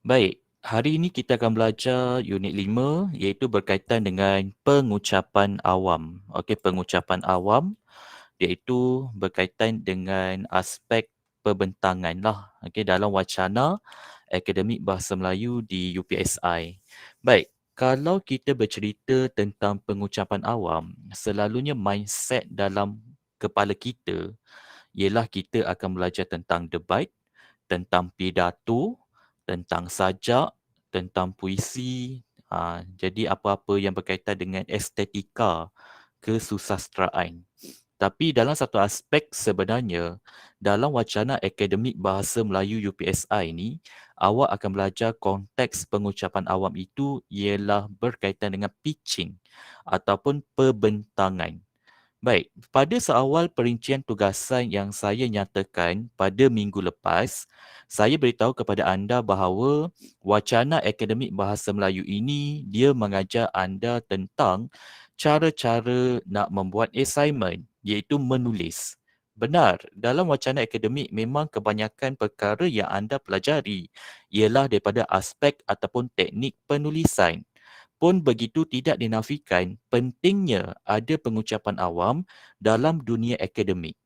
Baik, hari ini kita akan belajar unit 5 iaitu berkaitan dengan pengucapan awam. Okey, pengucapan awam iaitu berkaitan dengan aspek perbentangan lah. Okey, dalam wacana Akademik Bahasa Melayu di UPSI. Baik, kalau kita bercerita tentang pengucapan awam, selalunya mindset dalam kepala kita ialah kita akan belajar tentang debat, tentang pidato, tentang sajak, tentang puisi. Jadi apa-apa yang berkaitan dengan estetika kesusasteraan. Tapi dalam satu aspek sebenarnya, dalam wacana Akademik Bahasa Melayu UPSI ni, awak akan belajar konteks pengucapan awam itu ialah berkaitan dengan pitching ataupun perbentangan. Baik, pada seawal perincian tugasan yang saya nyatakan pada minggu lepas, saya beritahu kepada anda bahawa wacana Akademik Bahasa Melayu ini dia mengajar anda tentang cara-cara nak membuat assignment iaitu menulis. Benar, dalam wacana akademik memang kebanyakan perkara yang anda pelajari ialah daripada aspek ataupun teknik penulisan. Pun begitu tidak dinafikan pentingnya ada pengucapan awam dalam dunia akademik.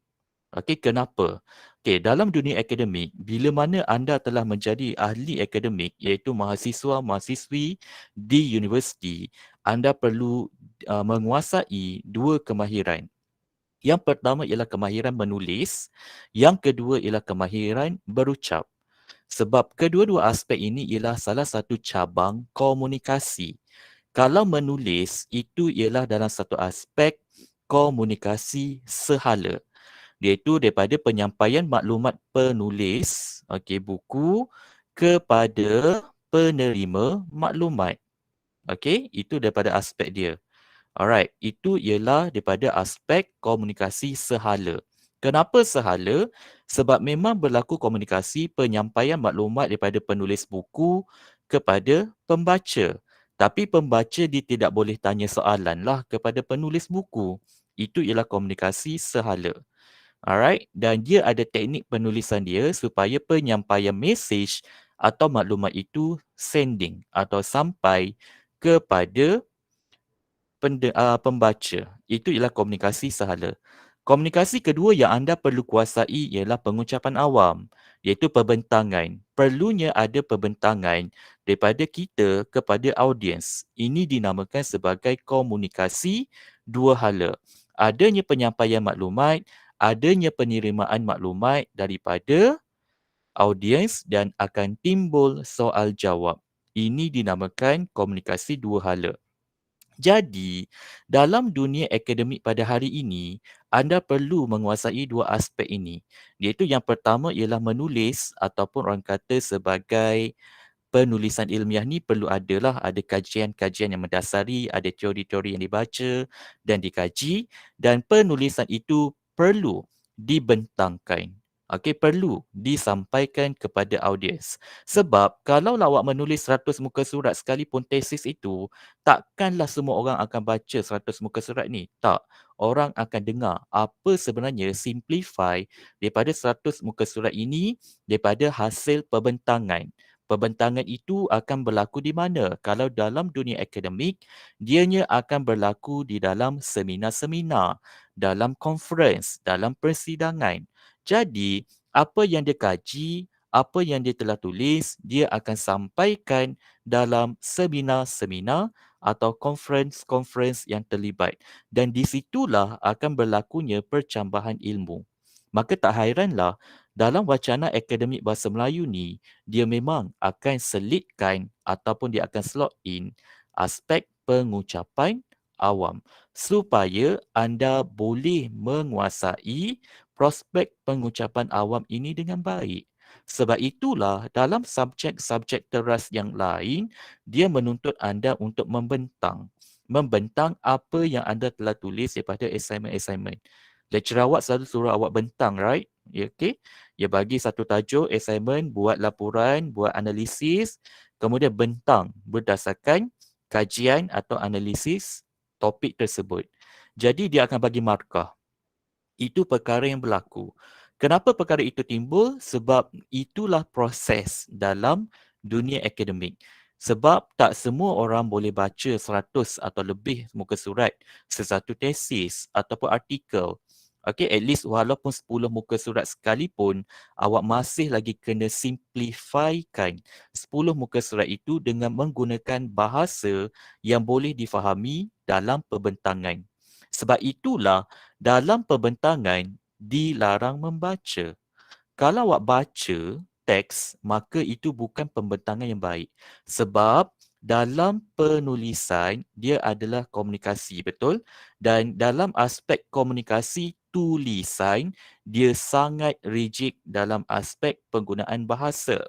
Okey, kenapa? Okey, dalam dunia akademik, bila mana anda telah menjadi ahli akademik iaitu mahasiswa-mahasiswi di universiti, anda perlu menguasai dua kemahiran. Yang pertama ialah kemahiran menulis, yang kedua ialah kemahiran berucap. Sebab kedua-dua aspek ini ialah salah satu cabang komunikasi. Kalau menulis, itu ialah dalam satu aspek komunikasi sehala. Iaitu daripada penyampaian maklumat penulis buku kepada penerima maklumat. Itu daripada aspek dia. Alright, itu ialah daripada aspek komunikasi sehala. Kenapa sehala? Sebab memang berlaku komunikasi penyampaian maklumat daripada penulis buku kepada pembaca. Tapi pembaca dia tidak boleh tanya soalan lah kepada penulis buku. Itu ialah komunikasi sehala. Alright, dan dia ada teknik penulisan dia supaya penyampaian mesej atau maklumat itu sending atau sampai kepada pembaca. Itu ialah komunikasi sehala. Komunikasi kedua yang anda perlu kuasai ialah pengucapan awam, iaitu perbentangan. Perlunya ada perbentangan daripada kita kepada audiens. Ini dinamakan sebagai komunikasi dua hala. Adanya penyampaian maklumat, adanya penerimaan maklumat daripada audiens dan akan timbul soal jawab. Ini dinamakan komunikasi dua hala. Jadi, dalam dunia akademik pada hari ini, anda perlu menguasai dua aspek ini. Iaitu yang pertama ialah menulis ataupun orang kata sebagai penulisan ilmiah ni perlu ada kajian-kajian yang mendasari, ada teori-teori yang dibaca dan dikaji dan penulisan itu perlu dibentangkan. Perlu disampaikan kepada audiens. Sebab kalau awak menulis 100 muka surat sekalipun tesis itu, takkanlah semua orang akan baca 100 muka surat ni. Tak. Orang akan dengar apa sebenarnya simplify daripada 100 muka surat ini daripada hasil perbentangan. Perbentangan itu akan berlaku di mana? Kalau dalam dunia akademik, dianya akan berlaku di dalam seminar-seminar, dalam conference, dalam persidangan. Jadi, apa yang dia kaji, apa yang dia telah tulis, dia akan sampaikan dalam seminar-seminar atau conference-conference yang terlibat. Dan di situlah akan berlakunya percambahan ilmu. Maka tak hairanlah dalam wacana Akademik Bahasa Melayu ni, dia memang akan selitkan ataupun dia akan slot in aspek pengucapan awam supaya anda boleh menguasai prospek pengucapan awam ini dengan baik. Sebab itulah dalam subjek-subjek teras yang lain, dia menuntut anda untuk membentang. Membentang apa yang anda telah tulis daripada assignment-assignment. Lecturer awak selalu suruh awak bentang, right? Okay. Dia bagi satu tajuk, assignment, buat laporan, buat analisis, kemudian bentang berdasarkan kajian atau analisis topik tersebut. Jadi dia akan bagi markah. Itu perkara yang berlaku. Kenapa perkara itu timbul? Sebab itulah proses dalam dunia akademik. Sebab tak semua orang boleh baca 100 atau lebih muka surat sesuatu tesis ataupun artikel. Okay, at least walaupun 10 muka surat sekalipun, awak masih lagi kena simplifykan 10 muka surat itu dengan menggunakan bahasa yang boleh difahami dalam perbentangan. Sebab itulah dalam perbentangan dilarang membaca. Kalau awak baca teks, maka itu bukan pembentangan yang baik. Sebab dalam penulisan, dia adalah komunikasi, betul? Dan dalam aspek komunikasi tulisan, dia sangat rigid dalam aspek penggunaan bahasa.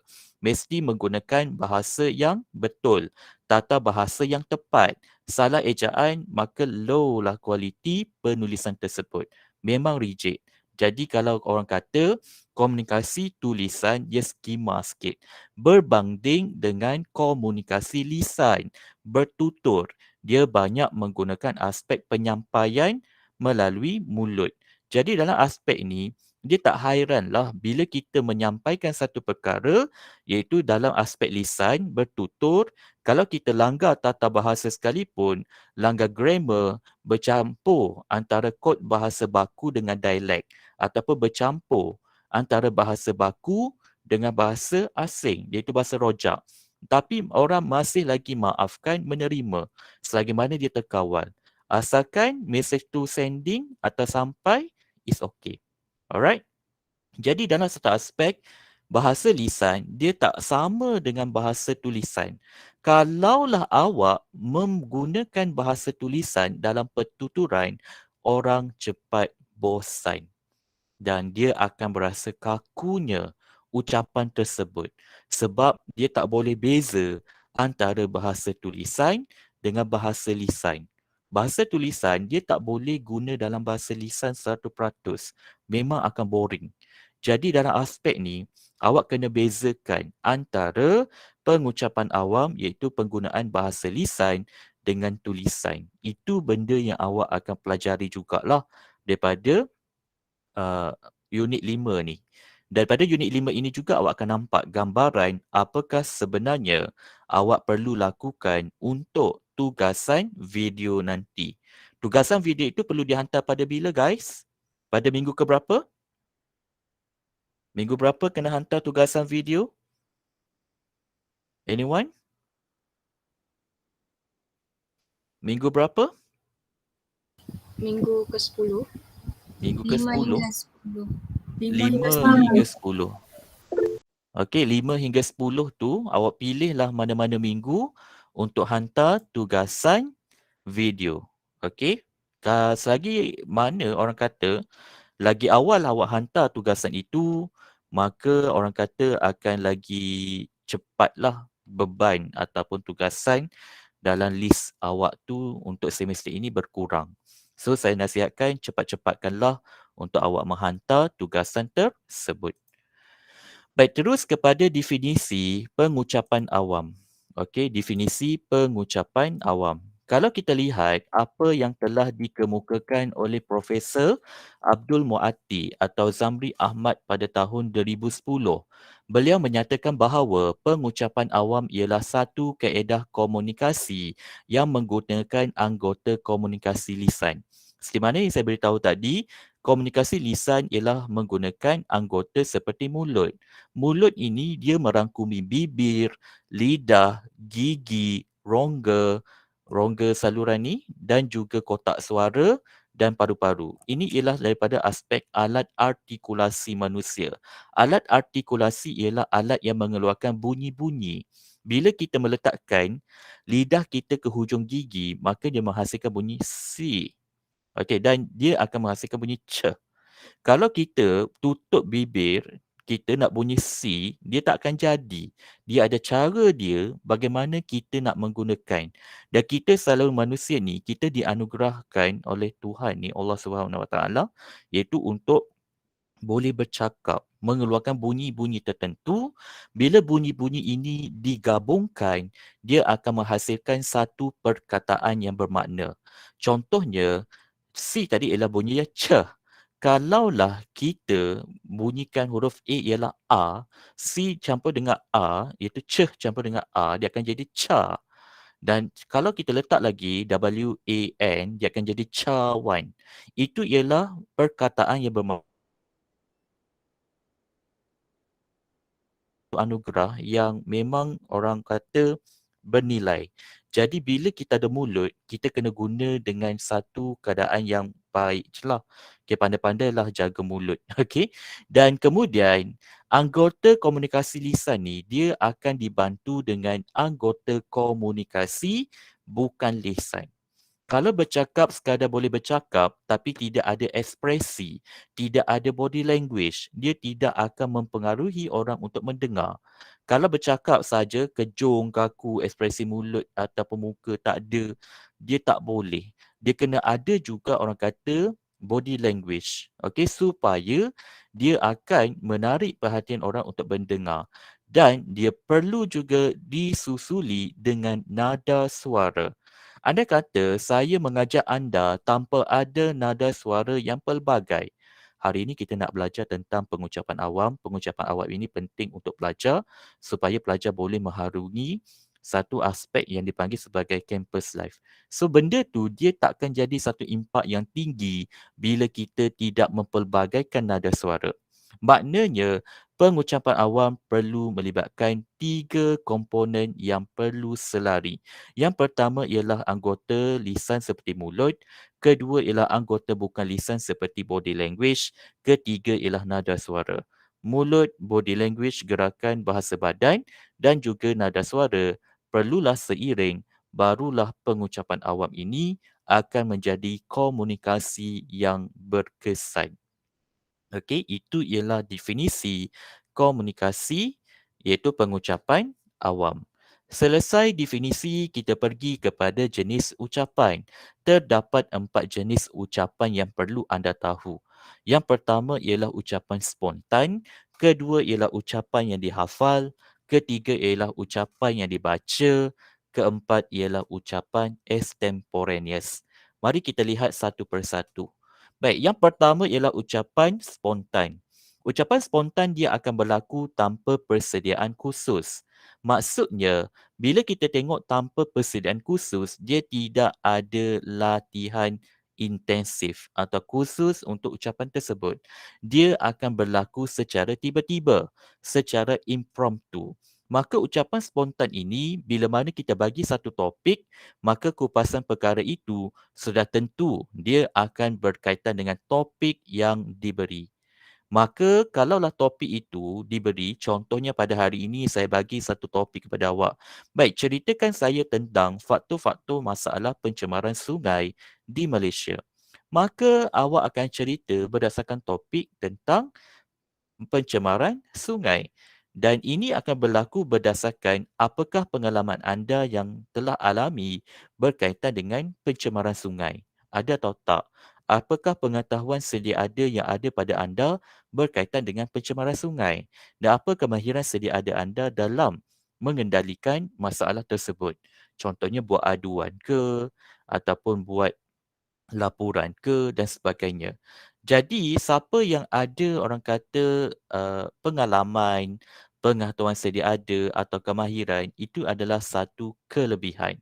Mesti menggunakan bahasa yang betul, tata bahasa yang tepat. Salah ejaan, maka low lah kualiti penulisan tersebut. Memang rigid. Jadi kalau orang kata komunikasi tulisan dia skema sikit. Berbanding dengan komunikasi lisan, bertutur. Dia banyak menggunakan aspek penyampaian melalui mulut. Jadi dalam aspek ni, dia tak hairanlah bila kita menyampaikan satu perkara iaitu dalam aspek lisan, bertutur, kalau kita langgar tata bahasa sekalipun, langgar grammar, bercampur antara kod bahasa baku dengan dialek ataupun bercampur antara bahasa baku dengan bahasa asing, iaitu bahasa rojak. Tapi orang masih lagi maafkan menerima selagi mana dia terkawal. Asalkan message tu sending atau sampai, is okay. Alright? Jadi dalam satu aspek, bahasa lisan dia tak sama dengan bahasa tulisan. Kalaulah awak menggunakan bahasa tulisan dalam pertuturan, orang cepat bosan dan dia akan berasa kakunya ucapan tersebut sebab dia tak boleh beza antara bahasa tulisan dengan bahasa lisan. Bahasa tulisan dia tak boleh guna dalam bahasa lisan 100%. Memang akan boring. Jadi dalam aspek ni, awak kena bezakan antara pengucapan awam iaitu penggunaan bahasa lisan dengan tulisan. Itu benda yang awak akan pelajari jugalah daripada uh, unit 5 ni. Daripada unit 5 ini juga awak akan nampak gambaran apakah sebenarnya awak perlu lakukan untuk tugasan video nanti. Tugasan video itu perlu dihantar pada bila guys? Pada minggu ke berapa? Minggu berapa kena hantar tugasan video? Anyone? Minggu berapa? Minggu ke-10. Minggu 5 ke-10? hingga 10. 5 hingga 10. Okey, 5 hingga 10 tu awak pilihlah mana-mana minggu untuk hantar tugasan video. Okey. Selagi mana orang kata lagi awal awak hantar tugasan itu, maka orang kata akan lagi cepatlah beban ataupun tugasan dalam list awak tu untuk semester ini berkurang. So saya nasihatkan cepat-cepatkanlah untuk awak menghantar tugasan tersebut. Baik, terus kepada definisi pengucapan awam. Okey, definisi pengucapan awam. Kalau kita lihat apa yang telah dikemukakan oleh Profesor Abdul Muatti atau Zamri Ahmad pada tahun 2010, beliau menyatakan bahawa pengucapan awam ialah satu kaedah komunikasi yang menggunakan anggota komunikasi lisan. Seperti mana yang saya beritahu tadi, komunikasi lisan ialah menggunakan anggota seperti mulut. Mulut ini dia merangkumi bibir, lidah, gigi, rongga saluran ni dan juga kotak suara dan paru-paru. Ini ialah daripada aspek alat artikulasi manusia. Alat artikulasi ialah alat yang mengeluarkan bunyi-bunyi. Bila kita meletakkan lidah kita ke hujung gigi, maka dia menghasilkan bunyi C. Okey, dan dia akan menghasilkan bunyi C. Kalau kita tutup bibir, kita nak bunyi C, dia tak akan jadi. Dia ada cara dia bagaimana kita nak menggunakan. Dan kita selalu manusia ni, kita dianugerahkan oleh Tuhan ni, Allah SWT, iaitu untuk boleh bercakap, mengeluarkan bunyi-bunyi tertentu. Bila bunyi-bunyi ini digabungkan, dia akan menghasilkan satu perkataan yang bermakna. Contohnya, C tadi ialah bunyinya C. kalaulah kita bunyikan huruf A ialah A, C campur dengan A, iaitu campur dengan A, dia akan jadi ca. Dan kalau kita letak lagi WAN, dia akan jadi cawan. Itu ialah perkataan yang bermaksud anugerah yang memang orang kata bernilai. Jadi bila kita ada mulut, kita kena guna dengan satu keadaan yang baik je lah. Okay, pandai-pandailah jaga mulut. Okay. Dan kemudian, anggota komunikasi lisan ni, dia akan dibantu dengan anggota komunikasi bukan lisan. Kalau bercakap sekadar boleh bercakap tapi tidak ada ekspresi, tidak ada body language, dia tidak akan mempengaruhi orang untuk mendengar. Kalau bercakap saja kejung, kaku, ekspresi mulut ataupun muka tak ada, dia tak boleh. Dia kena ada juga orang kata body language. Okey, supaya dia akan menarik perhatian orang untuk mendengar. Dan dia perlu juga disusuli dengan nada suara. Anda kata saya mengajak anda tanpa ada nada suara yang pelbagai. Hari ini kita nak belajar tentang pengucapan awam. Pengucapan awam ini penting untuk pelajar supaya pelajar boleh mengharungi satu aspek yang dipanggil sebagai campus life. So benda tu dia takkan jadi satu impak yang tinggi bila kita tidak mempelbagaikan nada suara. Maknanya pengucapan awam perlu melibatkan 3 komponen yang perlu selari. Yang pertama ialah anggota lisan seperti mulut, kedua ialah anggota bukan lisan seperti body language, ketiga ialah nada suara. Mulut, body language, gerakan bahasa badan dan juga nada suara perlulah seiring, barulah pengucapan awam ini akan menjadi komunikasi yang berkesan. Okey, itu ialah definisi komunikasi iaitu pengucapan awam. Selesai definisi, kita pergi kepada jenis ucapan. Terdapat 4 jenis ucapan yang perlu anda tahu. Yang pertama ialah ucapan spontan, kedua ialah ucapan yang dihafal, ketiga ialah ucapan yang dibaca, keempat ialah ucapan extemporaneous. Mari kita lihat satu persatu. Baik, yang pertama ialah ucapan spontan. Ucapan spontan dia akan berlaku tanpa persediaan khusus. Maksudnya, bila kita tengok tanpa persediaan khusus, dia tidak ada latihan intensif atau khusus untuk ucapan tersebut. Dia akan berlaku secara tiba-tiba, secara impromptu. Maka ucapan spontan ini, bila mana kita bagi satu topik, maka kupasan perkara itu sudah tentu dia akan berkaitan dengan topik yang diberi. Maka kalaulah topik itu diberi, contohnya pada hari ini saya bagi satu topik kepada awak. Baik, ceritakan saya tentang faktor-faktor masalah pencemaran sungai di Malaysia. Maka awak akan cerita berdasarkan topik tentang pencemaran sungai. Dan ini akan berlaku berdasarkan apakah pengalaman anda yang telah alami berkaitan dengan pencemaran sungai. Ada atau tak? Apakah pengetahuan sedia ada yang ada pada anda berkaitan dengan pencemaran sungai? Dan apa kemahiran sedia ada anda dalam mengendalikan masalah tersebut? Contohnya buat aduan ke ataupun buat laporan ke dan sebagainya. Jadi siapa yang ada orang kata pengalaman, pengetahuan sedia ada atau kemahiran itu adalah satu kelebihan.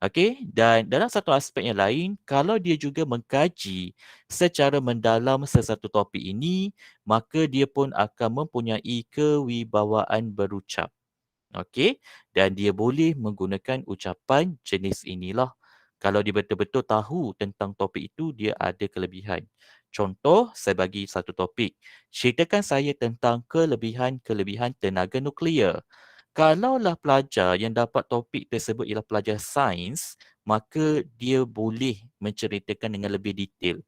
Okey, dan dalam satu aspek yang lain, kalau dia juga mengkaji secara mendalam sesuatu topik ini, maka dia pun akan mempunyai kewibawaan berucap. Okey, dan dia boleh menggunakan ucapan jenis inilah. Kalau dia betul-betul tahu tentang topik itu, dia ada kelebihan. Contoh, saya bagi satu topik. Ceritakan saya tentang kelebihan-kelebihan tenaga nuklear. Kalaulah pelajar yang dapat topik tersebut ialah pelajar sains, maka dia boleh menceritakan dengan lebih detail.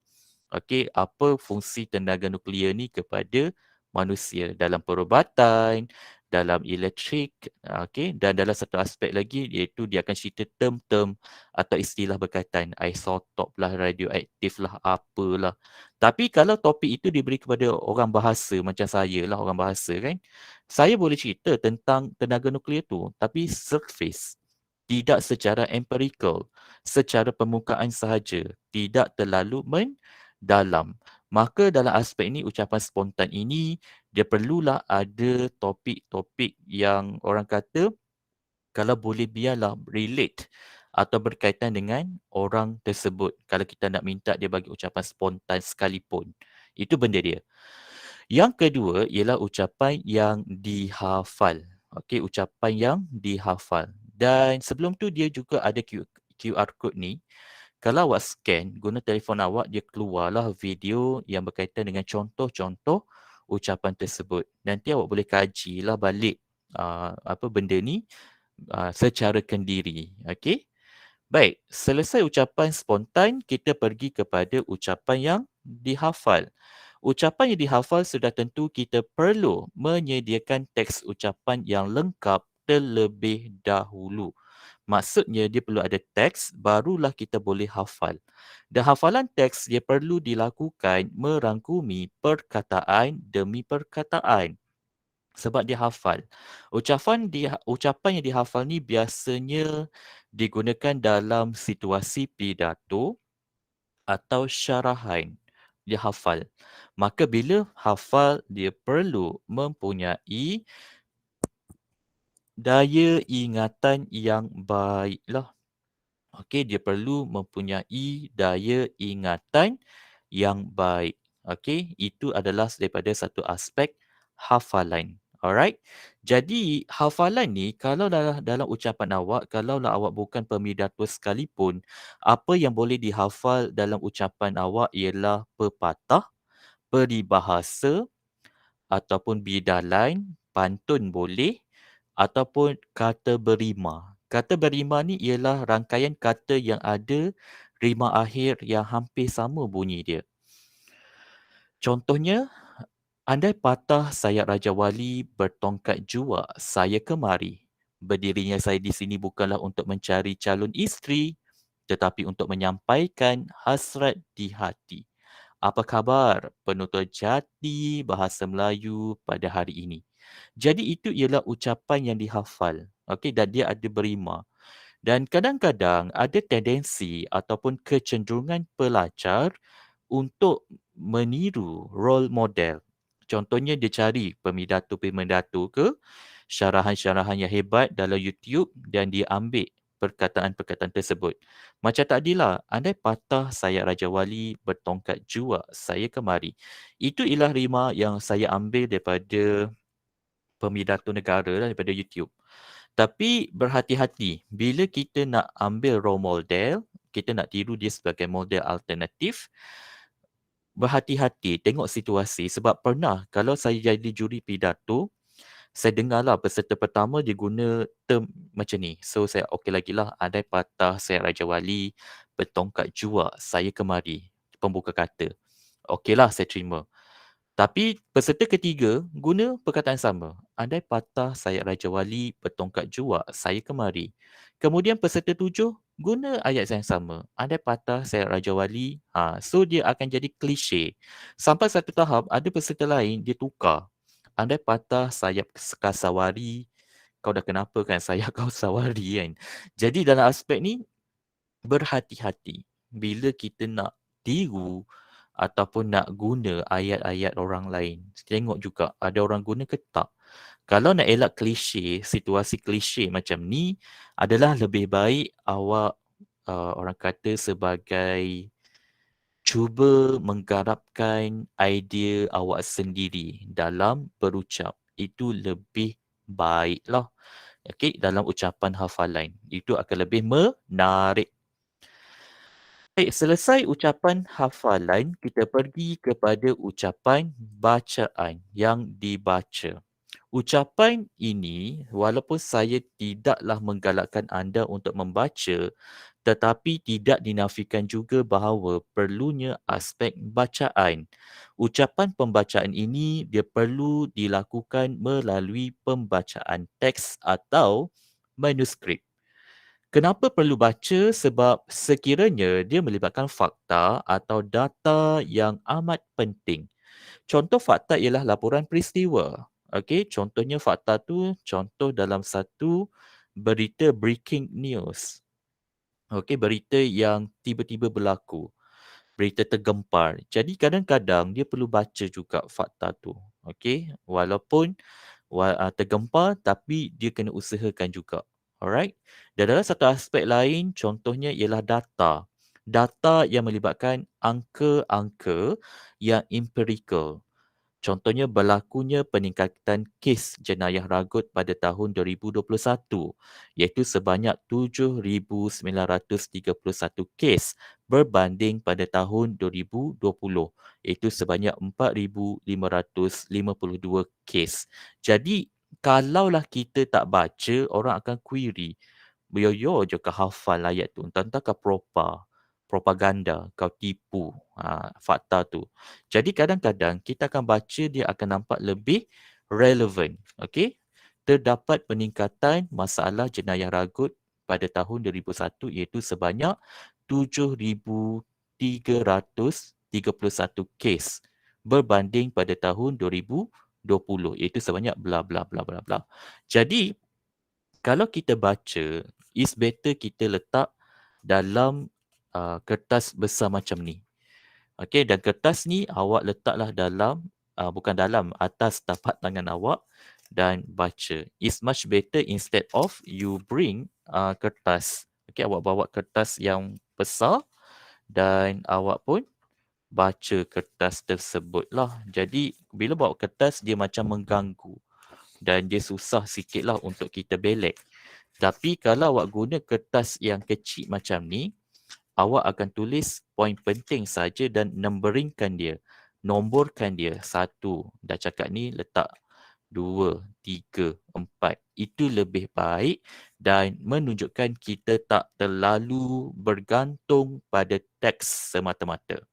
Okey, apa fungsi tenaga nuklear ni kepada manusia dalam perubatan, dalam elektrik, okey, dan dalam satu aspek lagi iaitu dia akan cerita term-term atau istilah berkaitan isotop lah, radioaktif lah, apalah. Tapi kalau topik itu diberi kepada orang bahasa macam saya lah, orang bahasa kan, saya boleh cerita tentang tenaga nuklear tu tapi surface, tidak secara empirical, secara permukaan sahaja, tidak terlalu mendalam. Maka dalam aspek ini, ucapan spontan ini, dia perlulah ada topik-topik yang orang kata kalau boleh biarlah relate atau berkaitan dengan orang tersebut. Kalau kita nak minta dia bagi ucapan spontan sekalipun. Itu benda dia. Yang kedua ialah ucapan yang dihafal. Okey, ucapan yang dihafal. Dan sebelum tu dia juga ada QR code ni. Kalau awak scan guna telefon awak, dia keluarlah video yang berkaitan dengan contoh-contoh ucapan tersebut. Nanti awak boleh kajilah balik apa benda ni secara kendiri. Okey? Baik, selesai ucapan spontan, kita pergi kepada ucapan yang dihafal. Ucapan yang dihafal sudah tentu kita perlu menyediakan teks ucapan yang lengkap terlebih dahulu. Maksudnya dia perlu ada teks, barulah kita boleh hafal. Dan hafalan teks dia perlu dilakukan merangkumi perkataan demi perkataan. Sebab dia hafal. Ucapan yang dihafal ni biasanya digunakan dalam situasi pidato atau syarahan. Dia hafal. Maka bila hafal, dia perlu mempunyai daya ingatan yang baiklah. Okey, dia perlu mempunyai daya ingatan yang baik. Okey, itu adalah daripada satu aspek hafalan. Alright. Jadi, hafalan ni kalau dalam ucapan awak, kalaulah awak bukan pemidato sekalipun, apa yang boleh dihafal dalam ucapan awak ialah pepatah, peribahasa ataupun bidalan, pantun boleh ataupun kata berima. Kata berima ni ialah rangkaian kata yang ada rima akhir yang hampir sama bunyi dia. Contohnya, andai patah sayap Raja Wali bertongkat jua saya kemari. Berdirinya saya di sini bukanlah untuk mencari calon isteri, tetapi untuk menyampaikan hasrat di hati. Apa khabar penutur jati bahasa Melayu pada hari ini? Jadi itu ialah ucapan yang dihafal. Okey, dan dia ada berima. Dan kadang-kadang ada tendensi ataupun kecenderungan pelajar untuk meniru role model. Contohnya dia cari pemidato-pemidato ke syarahan-syarahan yang hebat dalam YouTube dan dia ambil perkataan-perkataan tersebut. Macam tadilah, andai patah sayap Raja Wali bertongkat jua saya kemari. Itu ialah rima yang saya ambil daripada pemidato negara daripada YouTube. Tapi berhati-hati bila kita nak ambil role model, kita nak tiru dia sebagai model alternatif, berhati-hati tengok situasi sebab pernah kalau saya jadi juri pidato, saya dengarlah peserta pertama dia guna term macam ni. So saya okey lagi lah, andai patah saya Raja Wali, bertongkat jua saya kemari. Pembuka kata. Okeylah saya terima. Tapi peserta ketiga guna perkataan sama. Andai patah sayap Raja Wali bertongkat jua saya kemari. Kemudian peserta tujuh guna ayat yang sama. Andai patah sayap Raja Wali. So dia akan jadi klise. Sampai satu tahap ada peserta lain dia tukar. Andai patah sayap Kasawari. Kau dah kenapa kan sayap kau sawari kan. Jadi dalam aspek ni berhati-hati bila kita nak tiru ataupun nak guna ayat-ayat orang lain. Tengok juga ada orang guna ke tak. Kalau nak elak klise, situasi klise macam ni adalah lebih baik awak orang kata sebagai cuba menggarapkan idea awak sendiri dalam berucap. Itu lebih baiklah. Okey, dalam ucapan hafalan. Itu akan lebih menarik. Baik, selesai ucapan hafalan, kita pergi kepada ucapan bacaan yang dibaca. Ucapan ini, walaupun saya tidaklah menggalakkan anda untuk membaca, tetapi tidak dinafikan juga bahawa perlunya aspek bacaan. Ucapan pembacaan ini, dia perlu dilakukan melalui pembacaan teks atau manuskrip. Kenapa perlu baca? Sebab sekiranya dia melibatkan fakta atau data yang amat penting. Contoh fakta ialah laporan peristiwa. Okey, contohnya fakta tu contoh dalam satu berita breaking news. Okey, berita yang tiba-tiba berlaku. berita tergempar. Jadi kadang-kadang dia perlu baca juga fakta tu. Okey, walaupun tergempar tapi dia kena usahakan juga. Alright. Dan dalam satu aspek lain contohnya ialah data. Data yang melibatkan angka-angka yang empirical. Contohnya berlakunya peningkatan kes jenayah ragut pada tahun 2021 iaitu sebanyak 7,931 kes berbanding pada tahun 2020 iaitu sebanyak 4,552 kes. Jadi kalaulah kita tak baca, orang akan query. Yo je kau hafal ayat tu, entah-entah kau propaganda, kau tipu fakta tu. Jadi kadang-kadang kita akan baca dia akan nampak lebih relevan. Okey? Terdapat peningkatan masalah jenayah ragut pada tahun 2001 iaitu sebanyak 7,331 kes berbanding pada tahun 2020 iaitu sebanyak bla bla bla bla bla. Jadi kalau kita baca, is better kita letak dalam kertas besar macam ni. Okey, dan kertas ni awak letaklah dalam, bukan dalam, atas tapak tangan awak dan baca. It's much better instead of you bring kertas. Okey, awak bawa kertas yang besar dan awak pun baca kertas tersebut lah. Jadi, bila bawa kertas, dia macam mengganggu dan dia susah sikit lah untuk kita belek. Tapi kalau awak guna kertas yang kecil macam ni, awak akan tulis poin penting saja dan numberingkan dia. Nomborkan dia. 1. Dah cakap ni letak 2, 3, 4. Itu lebih baik dan menunjukkan kita tak terlalu bergantung pada teks semata-mata.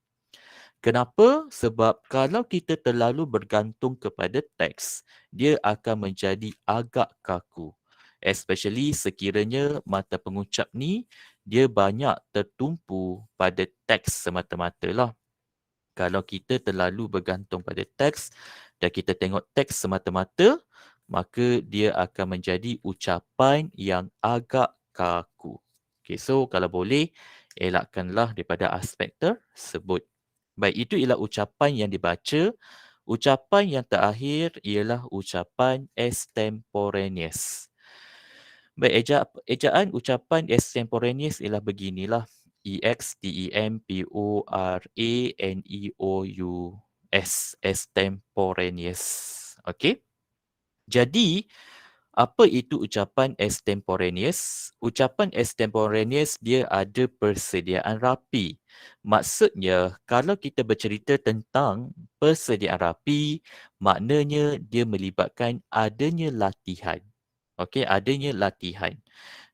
Kenapa? Sebab kalau kita terlalu bergantung kepada teks, dia akan menjadi agak kaku. Especially sekiranya mata pengucap ni, dia banyak tertumpu pada teks semata-mata lah. Kalau kita terlalu bergantung pada teks dan kita tengok teks semata-mata, maka dia akan menjadi ucapan yang agak kaku. Okay, so kalau boleh, elakkanlah daripada aspek tersebut. Baik, itu ialah ucapan yang dibaca. Ucapan yang terakhir ialah ucapan extemporaneous. Baik, ejaan ucapan extemporaneous ialah beginilah. Extemporaneous. Extemporaneous. Okey. Jadi, apa itu ucapan extemporaneous? Ucapan extemporaneous dia ada persediaan rapi. Maksudnya, kalau kita bercerita tentang persediaan rapi, maknanya dia melibatkan adanya latihan. Okey, adanya latihan.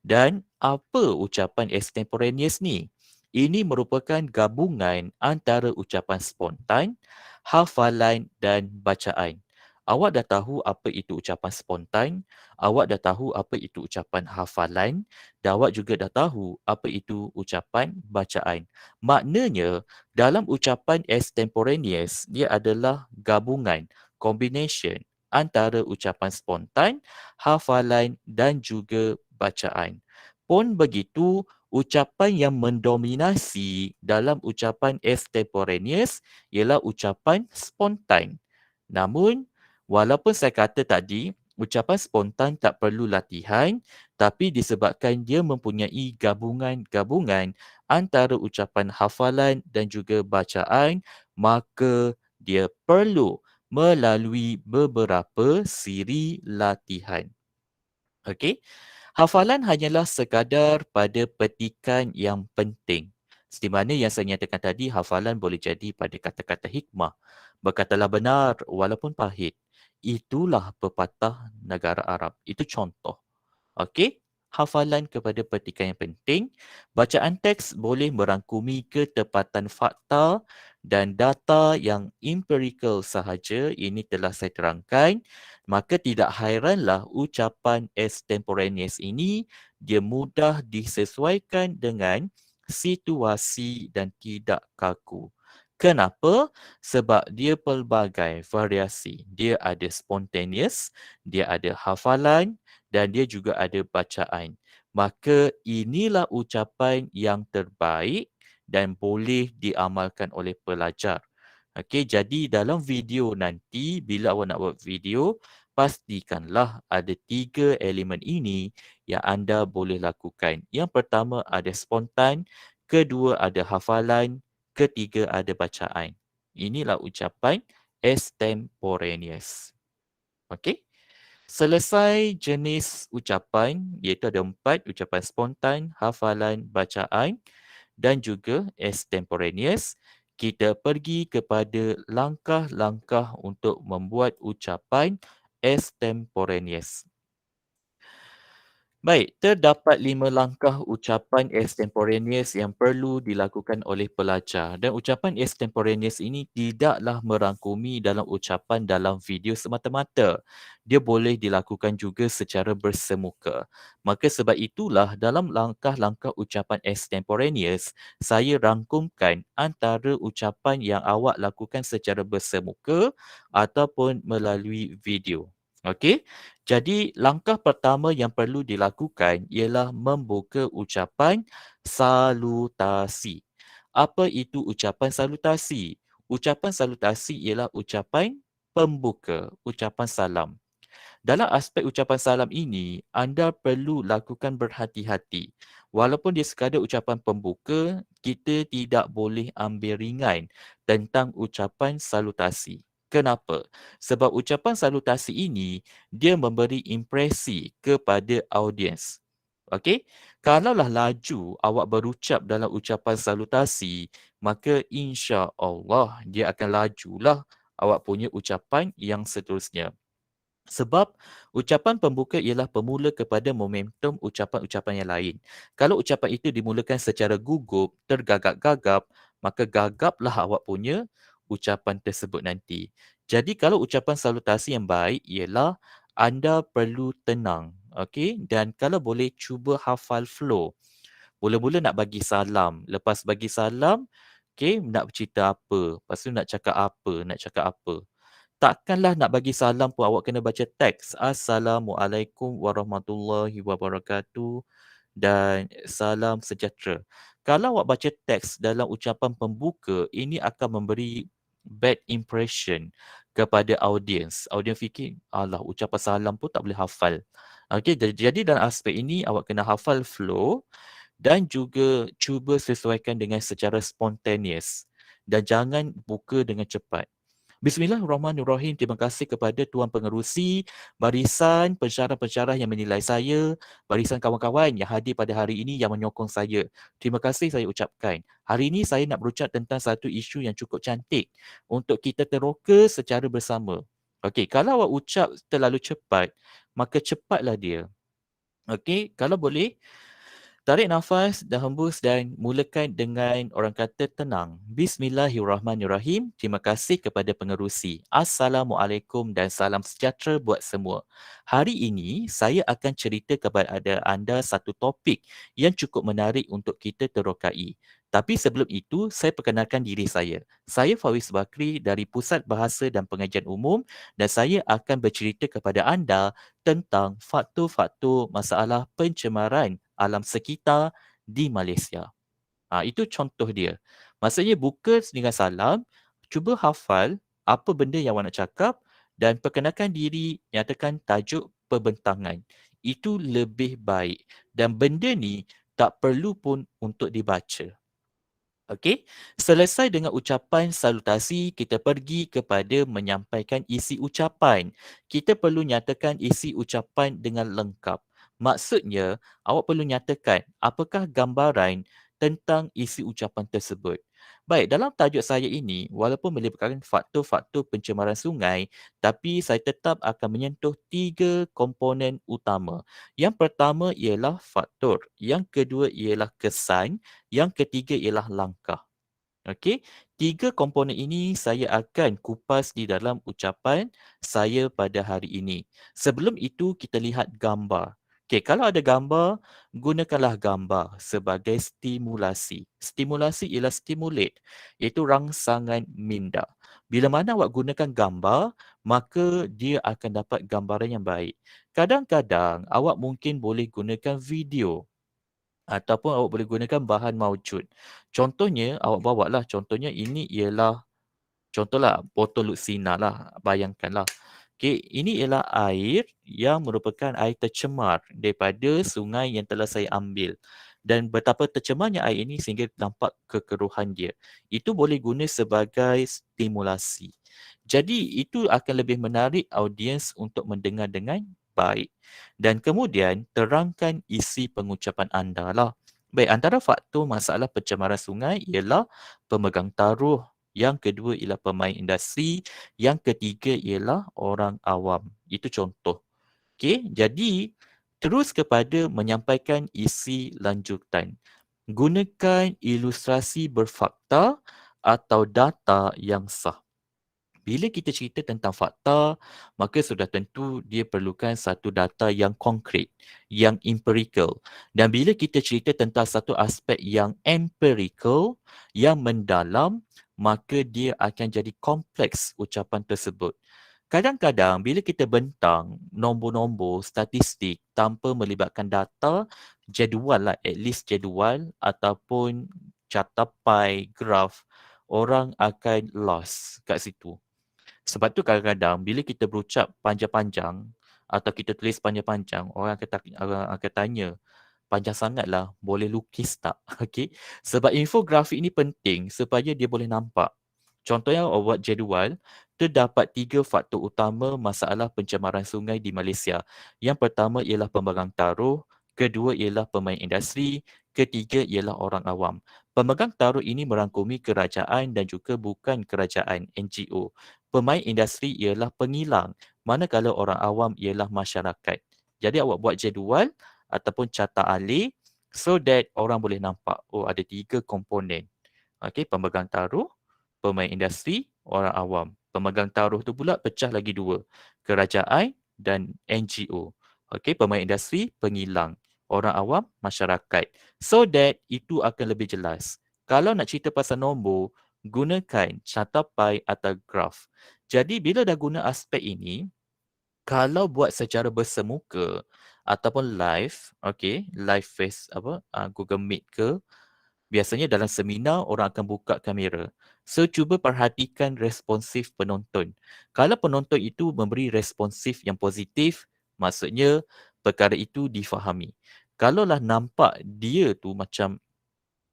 Dan apa ucapan extemporaneous ni? Ini merupakan gabungan antara ucapan spontan, hafalan dan bacaan. Awak dah tahu apa itu ucapan spontan, awak dah tahu apa itu ucapan hafalan dan awak juga dah tahu apa itu ucapan bacaan. Maknanya, dalam ucapan extemporaneous, dia adalah gabungan, combination antara ucapan spontan, hafalan dan juga bacaan. Pun begitu, ucapan yang mendominasi dalam ucapan extemporaneous ialah ucapan spontan. Namun, walaupun saya kata tadi, ucapan spontan tak perlu latihan, tapi disebabkan dia mempunyai gabungan-gabungan antara ucapan hafalan dan juga bacaan, maka dia perlu melalui beberapa siri latihan. Okey. Hafalan hanyalah sekadar pada petikan yang penting. Seperti mana yang saya nyatakan tadi, hafalan boleh jadi pada kata-kata hikmah. Berkatalah benar walaupun pahit. Itulah pepatah negara Arab. Itu contoh. Okey, hafalan kepada petikan yang penting. Bacaan teks boleh merangkumi ketepatan fakta dan data yang empirical sahaja. Ini telah saya terangkan. Maka tidak hairanlah ucapan extemporaneous ini dia mudah disesuaikan dengan situasi dan tidak kaku. Kenapa? Sebab dia pelbagai variasi. Dia ada spontaneous, dia ada hafalan, dan dia juga ada bacaan. Maka inilah ucapan yang terbaik dan boleh diamalkan oleh pelajar. Okey, jadi dalam video nanti, bila awak nak buat video, pastikanlah ada 3 elemen ini yang anda boleh lakukan. Yang pertama ada spontan, kedua ada hafalan, ketiga ada bacaan. Inilah ucapan extemporaneous. Okey? Selesai jenis ucapan, iaitu ada 4, ucapan spontan, hafalan, bacaan dan juga extemporaneous, kita pergi kepada langkah-langkah untuk membuat ucapan extemporaneous. Baik, terdapat 5 langkah ucapan extemporaneous yang perlu dilakukan oleh pelajar dan ucapan extemporaneous ini tidaklah merangkumi dalam ucapan dalam video semata-mata. Dia boleh dilakukan juga secara bersemuka. Maka sebab itulah dalam langkah-langkah ucapan extemporaneous, saya rangkumkan antara ucapan yang awak lakukan secara bersemuka ataupun melalui video. Okey? Jadi langkah pertama yang perlu dilakukan ialah membuka ucapan salutasi. Apa itu ucapan salutasi? Ucapan salutasi ialah ucapan pembuka, ucapan salam. Dalam aspek ucapan salam ini, anda perlu lakukan berhati-hati. Walaupun dia sekadar ucapan pembuka, kita tidak boleh ambil ringan tentang ucapan salutasi. Kenapa? Sebab ucapan salutasi ini, dia memberi impresi kepada audiens. Okey? Kalaulah laju awak berucap dalam ucapan salutasi, maka insya-Allah dia akan lajulah awak punya ucapan yang seterusnya. Sebab ucapan pembuka ialah pemula kepada momentum ucapan-ucapan yang lain. Kalau ucapan itu dimulakan secara gugup, tergagap-gagap, maka gagaplah awak punya ucapan tersebut nanti. Jadi kalau ucapan salutasi yang baik ialah anda perlu tenang. Okey, dan kalau boleh cuba hafal flow. Mula-mula nak bagi salam, lepas bagi salam, okey, nak bercerita apa, lepas tu nak cakap apa, nak cakap apa. Takkanlah nak bagi salam pun awak kena baca teks. Assalamualaikum warahmatullahi wabarakatuh dan salam sejahtera. Kalau awak baca teks dalam ucapan pembuka, ini akan memberi bad impression kepada audiens. Audiens fikir, alah ucapan salam pun tak boleh hafal. Okey, jadi dalam aspek ini awak kena hafal flow dan juga cuba sesuaikan dengan secara spontaneous dan jangan buka dengan cepat. Bismillahirrahmanirrahim. Terima kasih kepada Tuan Pengerusi, barisan pensyarah-pensyarah yang menilai saya, barisan kawan-kawan yang hadir pada hari ini yang menyokong saya. Terima kasih saya ucapkan. Hari ini saya nak berucap tentang satu isu yang cukup cantik untuk kita teroka secara bersama. Okey, kalau awak ucap terlalu cepat, maka cepatlah dia. Okey, kalau boleh, tarik nafas dan hembus dan mulakan dengan orang kata tenang. Bismillahirrahmanirrahim. Terima kasih kepada pengerusi. Assalamualaikum dan salam sejahtera buat semua. Hari ini saya akan cerita kepada anda satu topik yang cukup menarik untuk kita terokai. Tapi sebelum itu, saya perkenalkan diri saya. Saya Faiz Bakri dari Pusat Bahasa dan Pengajian Umum dan saya akan bercerita kepada anda tentang faktor-faktor masalah pencemaran alam sekitar di Malaysia. Itu contoh dia. Maksudnya buka dengan salam, cuba hafal apa benda yang awak nak cakap dan perkenalkan diri, nyatakan tajuk perbentangan. Itu lebih baik dan benda ni tak perlu pun untuk dibaca. Okey, selesai dengan ucapan salutasi, kita pergi kepada menyampaikan isi ucapan. Kita perlu nyatakan isi ucapan dengan lengkap. Maksudnya, awak perlu nyatakan apakah gambaran tentang isi ucapan tersebut. Baik, dalam tajuk saya ini, walaupun melibatkan faktor-faktor pencemaran sungai, tapi saya tetap akan menyentuh 3 komponen utama. Yang pertama ialah faktor, yang kedua ialah kesan, yang ketiga ialah langkah. Okey, 3 komponen ini saya akan kupas di dalam ucapan saya pada hari ini. Sebelum itu kita lihat gambar. Okey, kalau ada gambar, gunakanlah gambar sebagai stimulasi. Stimulasi ialah stimulate, iaitu rangsangan minda. Bila mana awak gunakan gambar, maka dia akan dapat gambaran yang baik. Kadang-kadang awak mungkin boleh gunakan video. ataupun awak boleh gunakan bahan maujud. Contohnya, awak bawa lah, contohnya ini ialah, contohlah botol Luxina lah, bayangkanlah. Okey, ini ialah air yang merupakan air tercemar daripada sungai yang telah saya ambil. Dan betapa tercemarnya air ini sehingga nampak kekeruhan dia. Itu boleh guna sebagai stimulasi. Jadi itu akan lebih menarik audiens untuk mendengar dengan baik. Dan kemudian terangkan isi pengucapan anda lah. Baik, antara faktor masalah pencemaran sungai ialah pemegang taruh, yang kedua ialah pemain industri, yang ketiga ialah orang awam. Itu contoh. Okey, jadi terus kepada menyampaikan isi lanjutan. Gunakan ilustrasi berfakta atau data yang sah. Bila kita cerita tentang fakta, maka sudah tentu dia perlukan satu data yang konkret, yang empirical. Dan bila kita cerita tentang satu aspek yang empirical, yang mendalam, maka dia akan jadi kompleks ucapan tersebut. Kadang-kadang bila kita bentang nombor-nombor, statistik tanpa melibatkan data, jadual lah, at least jadual ataupun catapai, graf, orang akan lost kat situ. Sebab tu kadang-kadang bila kita berucap panjang-panjang atau kita tulis panjang-panjang, orang akan tanya, panjang sangatlah, boleh lukis tak? Okey. Sebab infografik ini penting supaya dia boleh nampak. Contohnya awak buat jadual, terdapat 3 faktor utama masalah pencemaran sungai di Malaysia. Yang pertama ialah pemegang taruh, kedua ialah pemain industri, ketiga ialah orang awam. Pemegang taruh ini merangkumi kerajaan dan juga bukan kerajaan, NGO. Pemain industri ialah pengilang, manakala orang awam ialah masyarakat. Jadi awak buat jadual ataupun carta alih so that orang boleh nampak, oh ada 3 komponen. Okey, pemegang taruh, pemain industri, orang awam. Pemegang taruh tu pula pecah lagi 2, kerajaan dan NGO. Okey, pemain industri, pengilang. Orang awam, masyarakat. So that itu akan lebih jelas. Kalau nak cerita pasal nombor, gunakan catapai atau graf. Jadi bila dah guna aspek ini, kalau buat secara bersemuka ataupun live, okey, live face Google Meet ke, biasanya dalam seminar orang akan buka kamera. So cuba perhatikan responsif penonton. Kalau penonton itu memberi responsif yang positif, maksudnya perkara itu difahami. Kalaulah nampak dia tu macam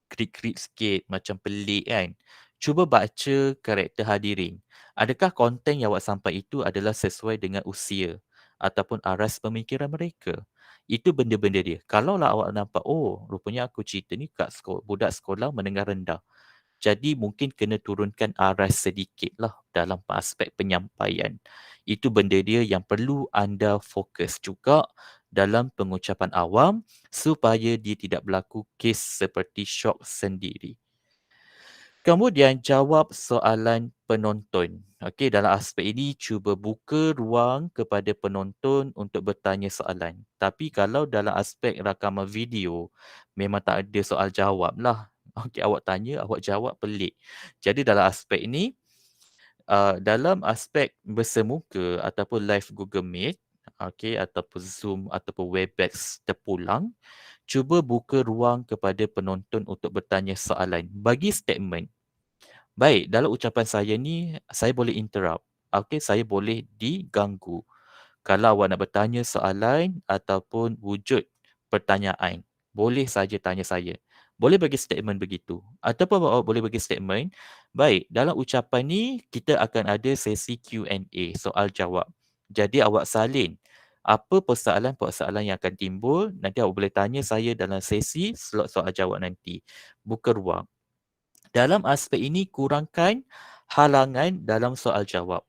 krik-krik sikit, macam pelik kan. Cuba baca karakter hadirin. Adakah konten yang awak sampai itu adalah sesuai dengan usia ataupun aras pemikiran mereka? Itu benda-benda dia. Kalaulah awak nampak, oh rupanya aku cerita ni kat budak sekolah menengah rendah. Jadi mungkin kena turunkan aras sedikit lah dalam aspek penyampaian. Itu benda dia yang perlu anda fokus juga dalam pengucapan awam supaya dia tidak berlaku kes seperti syok sendiri. Kemudian jawab soalan penonton. Okey, dalam aspek ini cuba buka ruang kepada penonton untuk bertanya soalan. Tapi kalau dalam aspek rakaman video, memang tak ada soal jawab lah. Okey, awak tanya, awak jawab pelik. Jadi dalam aspek ini, dalam aspek bersemuka ataupun live Google Meet, okey, ataupun Zoom ataupun Webex terpulang, cuba buka ruang kepada penonton untuk bertanya soalan. Bagi statement. Baik, dalam ucapan saya ni, saya boleh interrupt. Okey, saya boleh diganggu. Kalau awak nak bertanya soalan ataupun wujud pertanyaan, boleh saja tanya saya. Boleh bagi statement begitu. Ataupun awak boleh bagi statement, baik, dalam ucapan ni kita akan ada sesi Q&A, soal jawab. Jadi awak salin apa persoalan-persoalan yang akan timbul, nanti awak boleh tanya saya dalam sesi slot soal jawab nanti. Buka ruang. Dalam aspek ini, kurangkan halangan dalam soal jawab.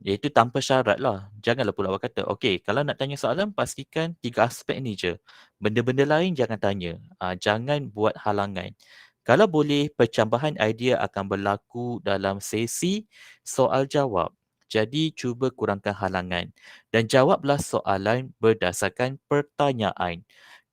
Iaitu tanpa syarat lah. Janganlah pula awak kata, okey, kalau nak tanya soalan, pastikan 3 aspek ni je. Benda-benda lain jangan tanya. Jangan buat halangan. Kalau boleh, percambahan idea akan berlaku dalam sesi soal jawab. Jadi, cuba kurangkan halangan. Dan jawablah soalan berdasarkan pertanyaan.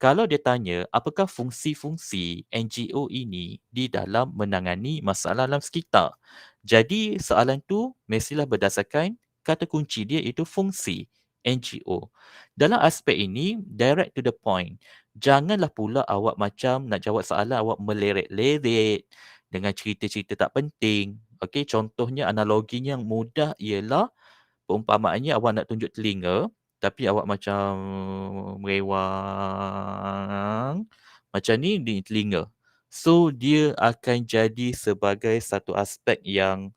Kalau dia tanya, apakah fungsi-fungsi NGO ini di dalam menangani masalah alam sekitar? Jadi soalan tu mestilah berdasarkan kata kunci dia, itu fungsi NGO. Dalam aspek ini, direct to the point. Janganlah pula awak macam nak jawab soalan awak meleret-leret dengan cerita-cerita tak penting. Okey, contohnya analoginya yang mudah ialah peumpamaannya awak nak tunjuk telinga tapi awak macam merewang macam ni di telinga. So dia akan jadi sebagai satu aspek yang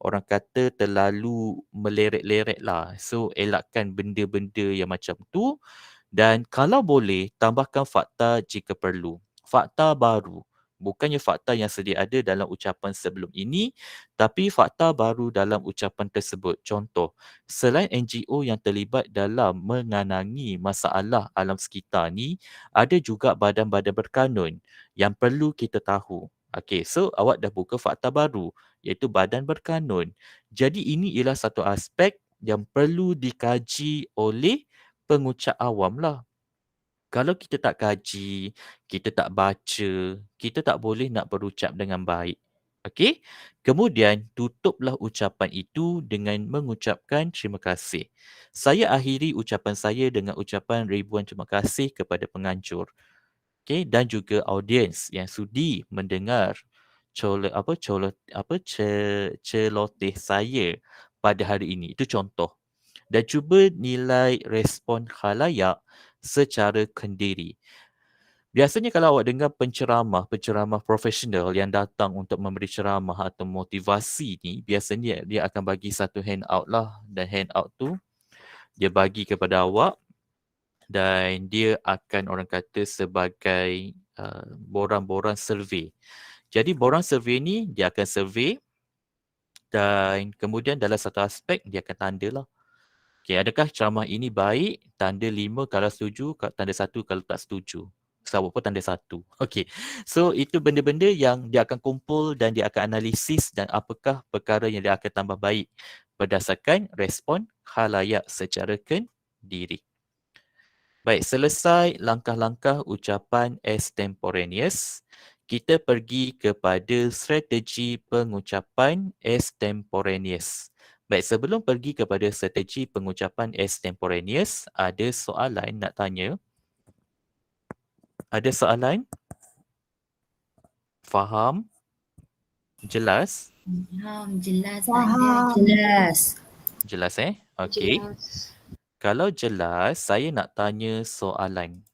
orang kata terlalu meleret-leret lah. So elakkan benda-benda yang macam tu dan kalau boleh tambahkan fakta jika perlu. Fakta baru. Bukannya fakta yang sedia ada dalam ucapan sebelum ini, tapi fakta baru dalam ucapan tersebut. Contoh, selain NGO yang terlibat dalam mengenangi masalah alam sekitar ni, ada juga badan-badan berkanun yang perlu kita tahu. Okey, so awak dah buka fakta baru, iaitu badan berkanun. Jadi ini ialah satu aspek yang perlu dikaji oleh pengucap awam lah. Kalau kita tak kaji, kita tak baca, kita tak boleh nak berucap dengan baik. Okey? Kemudian, tutuplah ucapan itu dengan mengucapkan terima kasih. Saya akhiri ucapan saya dengan ucapan ribuan terima kasih kepada penganjur. Okey? Dan juga audiens yang sudi mendengar celoteh saya pada hari ini. Itu contoh. Dan cuba nilai respon khalayak secara kendiri. Biasanya kalau awak dengar penceramah profesional yang datang untuk memberi ceramah atau motivasi ni, biasanya dia akan bagi satu handout lah. Dan handout tu dia bagi kepada awak dan dia akan orang kata sebagai borang-borang survey. Jadi borang survey ni dia akan survey dan kemudian dalam satu aspek dia akan tanda lah. Okay, adakah ceramah ini baik? Tanda 5 kalau setuju, tanda 1 kalau tak setuju. Sebab apa tanda 1? Okay, so itu benda-benda yang dia akan kumpul dan dia akan analisis dan apakah perkara yang dia akan tambah baik berdasarkan respon khalayak secara kendiri. Baik, selesai langkah-langkah ucapan extemporaneous, kita pergi kepada strategi pengucapan extemporaneous. Baik, sebelum pergi kepada strategi pengucapan extemporaneous, ada soalan nak tanya. Ada soalan? Faham? Jelas? Jelas. Jelas Okey. Kalau jelas, saya nak tanya soalan.